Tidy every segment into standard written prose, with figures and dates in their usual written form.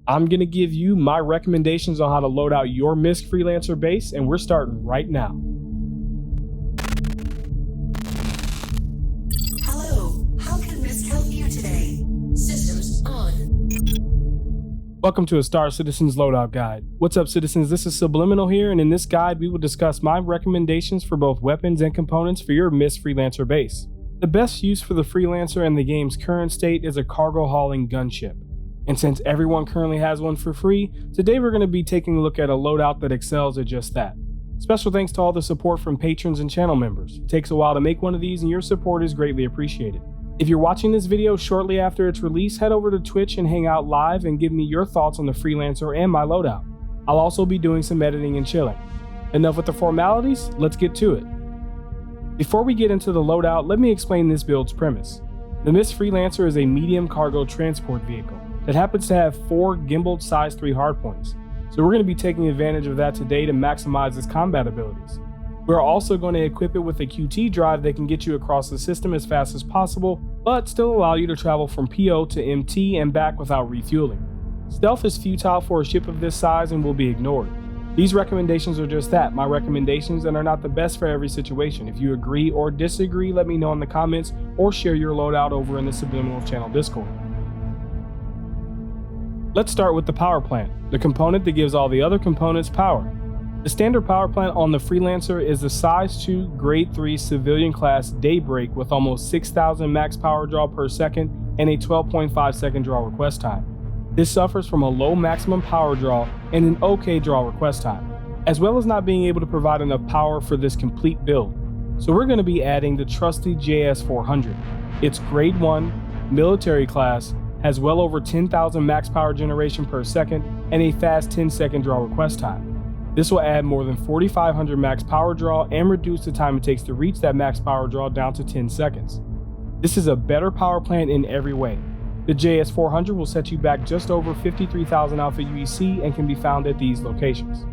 I'm going to give you my recommendations on how to load out your MISC Freelancer base, and we're starting right now. Hello, how can MISC help you today? Systems on. Welcome to a Star Citizens Loadout Guide. What's up, citizens? This is SubliminaL here, and in this guide we will discuss my recommendations for both weapons and components for your MISC Freelancer base. The best use for the Freelancer in the game's current state is a cargo hauling gunship. And since everyone currently has one for free, today we're going to be taking a look at a loadout that excels at just that. Special thanks to all the support from patrons and channel members. It takes a while to make one of these, and your support is greatly appreciated. If you're watching this video shortly after its release, head over to Twitch and hang out live and give me your thoughts on the Freelancer and my loadout. I'll also be doing some editing and chilling. Enough with the formalities, let's get to it. Before we get into the loadout, let me explain this build's premise. The MISC Freelancer is a medium cargo transport vehicle that happens to have 4 gimbaled size 3 hardpoints, so we're going to be taking advantage of that today to maximize its combat abilities. We're also going to equip it with a QT drive that can get you across the system as fast as possible, but still allow you to travel from PO to MT and back without refueling. Stealth is futile for a ship of this size and will be ignored. These recommendations are just that, my recommendations, and are not the best for every situation. If you agree or disagree, let me know in the comments or share your loadout over in the SubliminaL channel Discord. Let's start with the Powerplant, the component that gives all the other components power. The standard Powerplant on the Freelancer is the size 2 grade 3 civilian class Daybreak with almost 6,000 max power draw per second and a 12.5 second draw request time. This suffers from a low maximum power draw and an okay draw request time, as well as not being able to provide enough power for this complete build. So we're going to be adding the trusty JS400. It's grade 1, military class, has well over 10,000 max power generation per second and a fast 10-second draw request time. This will add more than 4,500 max power draw and reduce the time it takes to reach that max power draw down to 10 seconds. This is a better power plant in every way. The JS400 will set you back just over 53,000 alpha UEC and can be found at these locations.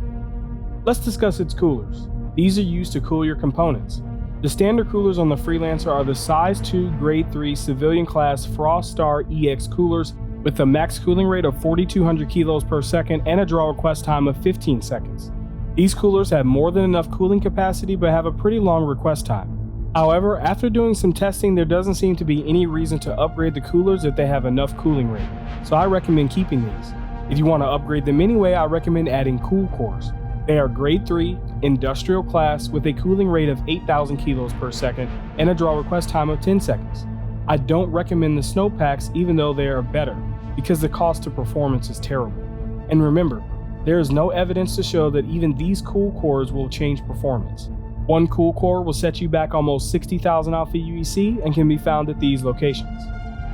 Let's discuss its coolers. These are used to cool your components. The standard coolers on the Freelancer are the size 2 grade 3 civilian class Frost Star EX coolers with a max cooling rate of 4,200 kilos per second and a draw request time of 15 seconds. These coolers have more than enough cooling capacity but have a pretty long request time. However, after doing some testing, there doesn't seem to be any reason to upgrade the coolers if they have enough cooling rate, so I recommend keeping these. If you want to upgrade them anyway, I recommend adding cool cores. They are grade 3, industrial class with a cooling rate of 8,000 kilos per second and a draw request time of 10 seconds. I don't recommend the snow packs even though they are better, because the cost to performance is terrible. And remember, there is no evidence to show that even these cool cores will change performance. One cool core will set you back almost 60,000 alpha UEC and can be found at these locations.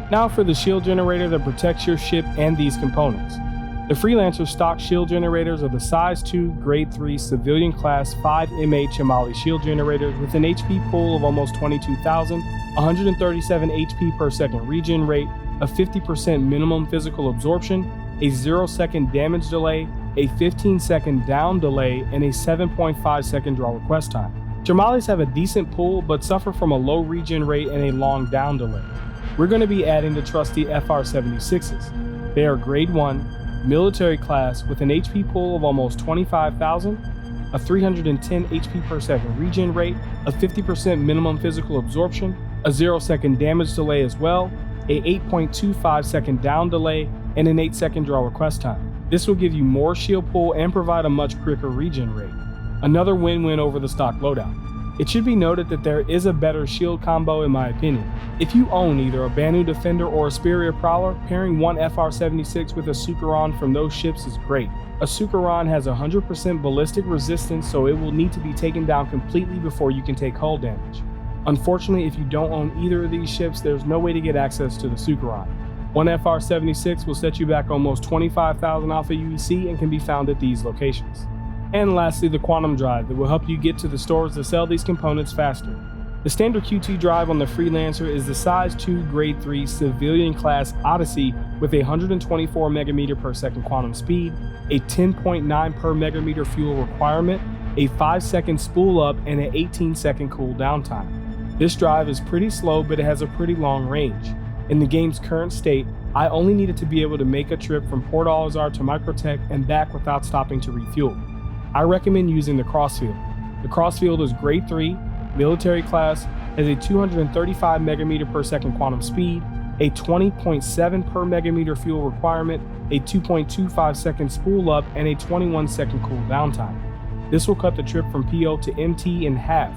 Now for the shield generator that protects your ship and these components. The Freelancer stock shield generators are the size 2 grade 3 civilian class 5 MH Amali shield generators with an HP pool of almost 22,000, 137 HP per second regen rate, a 50% minimum physical absorption, a 0-second damage delay, a 15-second down delay, and a 7.5 second draw request time. Jamalis have a decent pool but suffer from a low regen rate and a long down delay. We're going to be adding the trusty FR76s. They are grade 1, military class with an HP pool of almost 25,000, a 310 HP per second regen rate, a 50% minimum physical absorption, a 0-second damage delay as well, a 8.25 second down delay, and an 8-second draw request time. This will give you more shield pool and provide a much quicker regen rate. Another win-win over the stock loadout. It should be noted that there is a better shield combo in my opinion. If you own either a Banu Defender or a Superior Prowler, pairing one FR76 with a Sukaran from those ships is great. A Sukaran has 100% ballistic resistance, so it will need to be taken down completely before you can take hull damage. Unfortunately, if you don't own either of these ships, there's no way to get access to the Sukaran. One FR76 will set you back almost 25,000 alpha UEC and can be found at these locations. And lastly, the Quantum Drive that will help you get to the stores to sell these components faster. The standard QT drive on the Freelancer is the size 2 grade 3 civilian class Odyssey with a 124 megameter per second quantum speed, a 10.9 per megameter fuel requirement, a 5-second spool up, and an 18-second cool down time. This drive is pretty slow, but it has a pretty long range. In the game's current state, I only needed to be able to make a trip from Port Alizar to Microtech and back without stopping to refuel. I recommend using the Crossfield. The Crossfield is grade 3, military class, has a 235 megameter per second quantum speed, a 20.7 per megameter fuel requirement, a 2.25 second spool up, and a 21 second cool down time. This will cut the trip from PO to MT in half.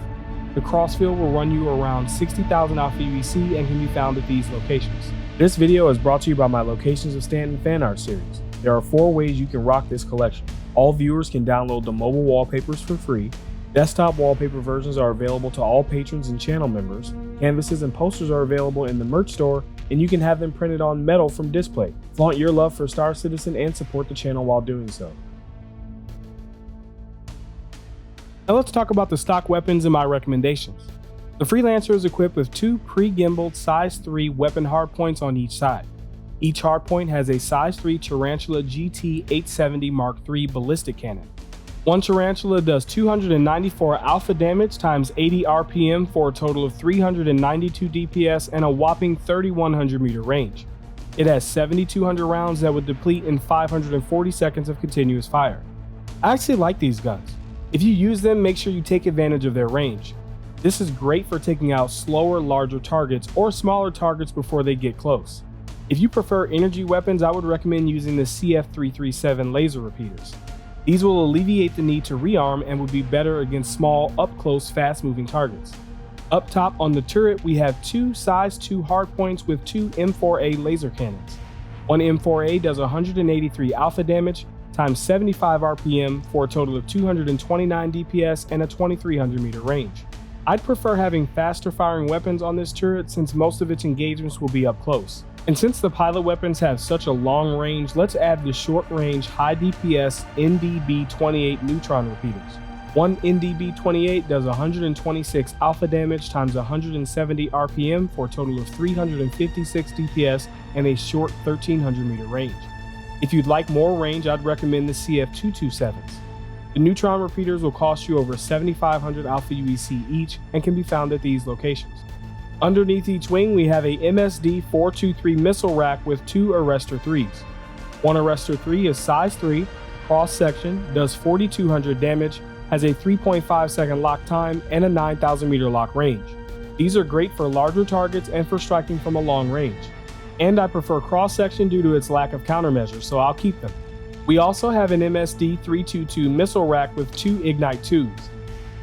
The Crossfield will run you around 60,000 Alpha UEC and can be found at these locations. This video is brought to you by my Locations of Stanton fan art series. There are 4 ways you can rock this collection. All viewers can download the mobile wallpapers for free. Desktop wallpaper versions are available to all patrons and channel members. Canvases and posters are available in the merch store, and you can have them printed on metal from display. Flaunt your love for Star Citizen and support the channel while doing so. Now let's talk about the stock weapons and my recommendations. The Freelancer is equipped with 2 pre-gimbaled size 3 weapon hardpoints on each side. Each hardpoint has a size 3 Tarantula GT870 Mark III ballistic cannon. One Tarantula does 294 alpha damage times 80 RPM for a total of 392 DPS and a whopping 3100 meter range. It has 7200 rounds that would deplete in 540 seconds of continuous fire. I actually like these guns. If you use them, make sure you take advantage of their range. This is great for taking out slower, larger targets or smaller targets before they get close. If you prefer energy weapons, I would recommend using the CF337 laser repeaters. These will alleviate the need to rearm and would be better against small, up-close, fast-moving targets. Up top on the turret, we have 2 size 2 hardpoints with 2 M4A laser cannons. One M4A does 183 alpha damage times 75 RPM for a total of 229 DPS and a 2300 meter range. I'd prefer having faster firing weapons on this turret since most of its engagements will be up close. And since the pilot weapons have such a long range, let's add the short-range, high DPS NDB-28 neutron repeaters. One NDB-28 does 126 alpha damage times 170 RPM for a total of 356 DPS and a short 1300 meter range. If you'd like more range, I'd recommend the CF227s. The neutron repeaters will cost you over 7,500 Alpha UEC each and can be found at these locations. Underneath each wing, we have a MSD-423 missile rack with 2 Arrestor 3s. One Arrestor 3 is size 3, cross-section, does 4,200 damage, has a 3.5 second lock time, and a 9,000 meter lock range. These are great for larger targets and for striking from a long range. And I prefer cross-section due to its lack of countermeasures, so I'll keep them. We also have an MSD-322 missile rack with 2 Ignite 2s.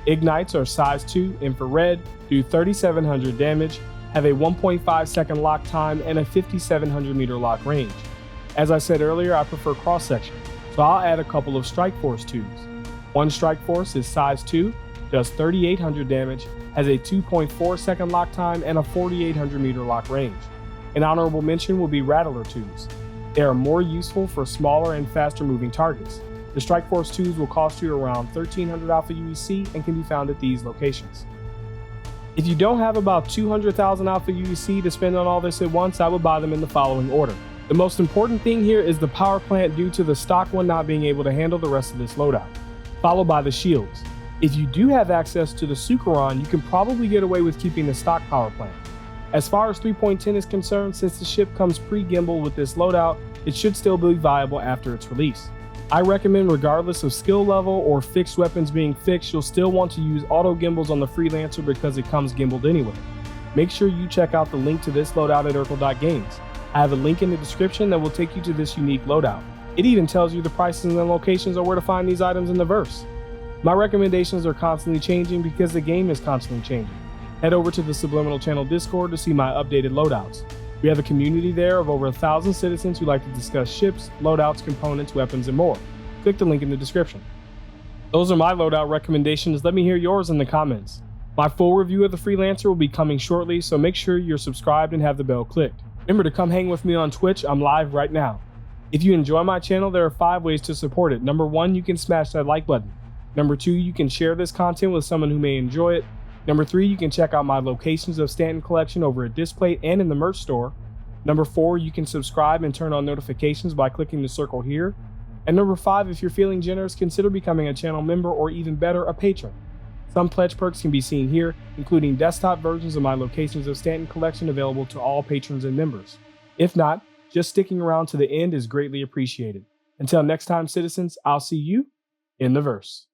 Ignites are size 2 infrared, do 3,700 damage, have a 1.5 second lock time, and a 5,700 meter lock range. As I said earlier, I prefer cross-section, so I'll add a couple of Strike Force 2s. One Strike Force is size 2, does 3,800 damage, has a 2.4 second lock time, and a 4,800 meter lock range. An honorable mention will be Rattler 2s. They are more useful for smaller and faster moving targets. The Strike Force 2s will cost you around 1,300 Alpha UEC and can be found at these locations. If you don't have about 200,000 Alpha UEC to spend on all this at once, I would buy them in the following order. The most important thing here is the power plant due to the stock one not being able to handle the rest of this loadout, followed by the shields. If you do have access to the Sucheron, you can probably get away with keeping the stock power plant. As far as 3.10 is concerned, since the ship comes pre-gimbal with this loadout, it should still be viable after its release. I recommend regardless of skill level or fixed weapons being fixed, you'll still want to use auto gimbals on the Freelancer because it comes gimbaled anyway. Make sure you check out the link to this loadout at Urkel.games. I have a link in the description that will take you to this unique loadout. It even tells you the prices and locations or where to find these items in the verse. My recommendations are constantly changing because the game is constantly changing. Head over to the SubliminaL channel Discord to see my updated loadouts. We have a community there of over 1,000 citizens who like to discuss ships, loadouts, components, weapons, and more. Click the link in the description. Those are my loadout recommendations. Let me hear yours in the comments. My full review of the Freelancer will be coming shortly, so make sure you're subscribed and have the bell clicked. Remember to come hang with me on Twitch. I'm live right now. If you enjoy my channel, there are 5 ways to support it. Number 1, you can smash that like button. Number 2, you can share this content with someone who may enjoy it. Number 3, you can check out my Locations of Stanton collection over at Displate and in the merch store. Number 4, you can subscribe and turn on notifications by clicking the circle here. And number 5, if you're feeling generous, consider becoming a channel member or even better, a patron. Some pledge perks can be seen here, including desktop versions of my Locations of Stanton collection available to all patrons and members. If not, just sticking around to the end is greatly appreciated. Until next time, citizens, I'll see you in the verse.